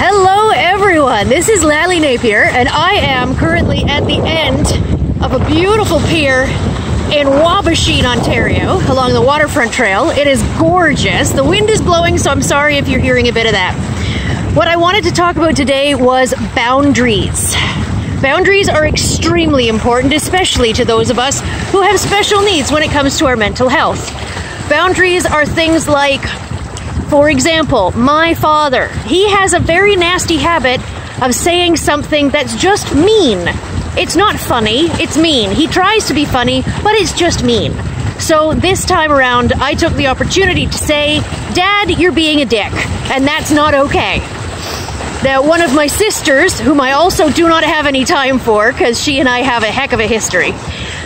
Hello everyone, this is Lallie Napier and I am currently at the end of a beautiful pier in Wabasheen, Ontario, along the waterfront trail. It is gorgeous. The wind is blowing, so I'm sorry if you're hearing a bit of that. What I wanted to talk about today was boundaries. Boundaries are extremely important, especially to those of us who have special needs when it comes to our mental health. Boundaries are things like, for example, my father. He has a very nasty habit of saying something that's just mean. It's not funny, it's mean. He tries to be funny, but it's just mean. So this time around, I took the opportunity to say, Dad, you're being a dick, and that's not okay. Now, one of my sisters, whom I also do not have any time for, because she and I have a heck of a history,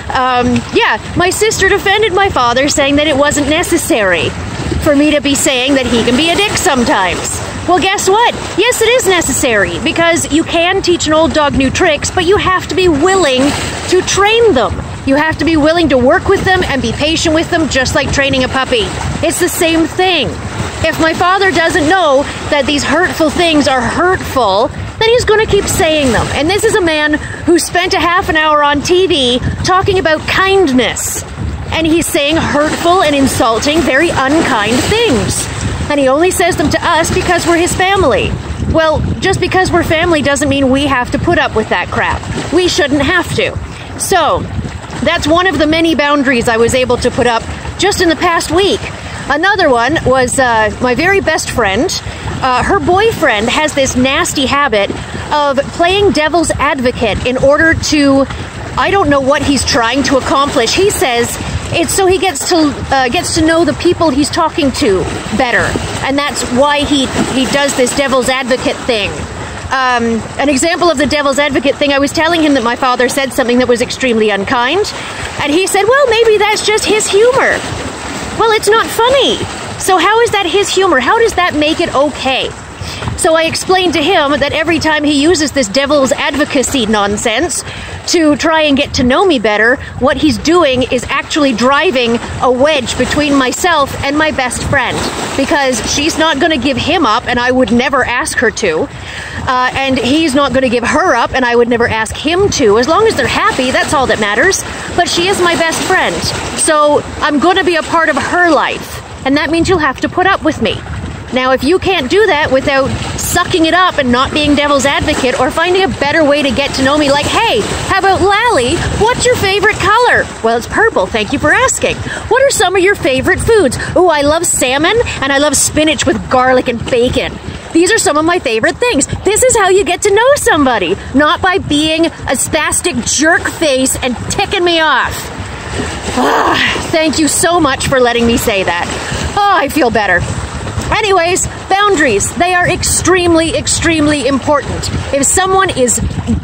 my sister defended my father, saying that it wasn't necessary for me to be saying that he can be a dick sometimes. Well, guess what? Yes, it is necessary, because you can teach an old dog new tricks, but you have to be willing to train them. You have to be willing to work with them and be patient with them, just like training a puppy. It's the same thing. If my father doesn't know that these hurtful things are hurtful, then he's going to keep saying them. And this is a man who spent a half an hour on TV talking about kindness. And he's saying hurtful and insulting, very unkind things. And he only says them to us because we're his family. Well, just because we're family doesn't mean we have to put up with that crap. We shouldn't have to. So, that's one of the many boundaries I was able to put up just in the past week. Another one was my very best friend. Her boyfriend has this nasty habit of playing devil's advocate in order to, I don't know what he's trying to accomplish. He says it's so he gets to know the people he's talking to better, and that's why he does this devil's advocate thing. An example of the devil's advocate thing, I was telling him that my father said something that was extremely unkind, and he said, well, maybe that's just his humor. Well, it's not funny. So how is that his humor? How does that make it okay? So I explained to him that every time he uses this devil's advocacy nonsense to try and get to know me better, what he's doing is actually driving a wedge between myself and my best friend, because she's not going to give him up, and I would never ask her to. And he's not going to give her up, and I would never ask him to. As long as they're happy, that's all that matters. But she is my best friend, so I'm going to be a part of her life, and that means you'll have to put up with me. Now, if you can't do that without sucking it up and not being devil's advocate or finding a better way to get to know me, like, hey, how about Lallie? What's your favorite color? Well, it's purple. Thank you for asking. What are some of your favorite foods? Oh, I love salmon and I love spinach with garlic and bacon. These are some of my favorite things. This is how you get to know somebody, not by being a spastic jerk face and ticking me off. Thank you so much for letting me say that. Oh, I feel better. Anyways, boundaries, they are extremely, extremely important. If someone is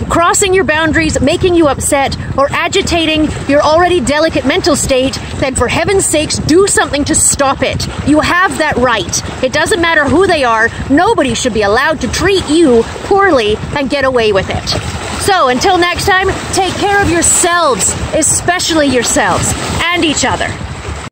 crossing your boundaries, making you upset, or agitating your already delicate mental state, then for heaven's sakes, do something to stop it. You have that right. It doesn't matter who they are, nobody should be allowed to treat you poorly and get away with it. So, until next time, take care of yourselves, especially yourselves, and each other.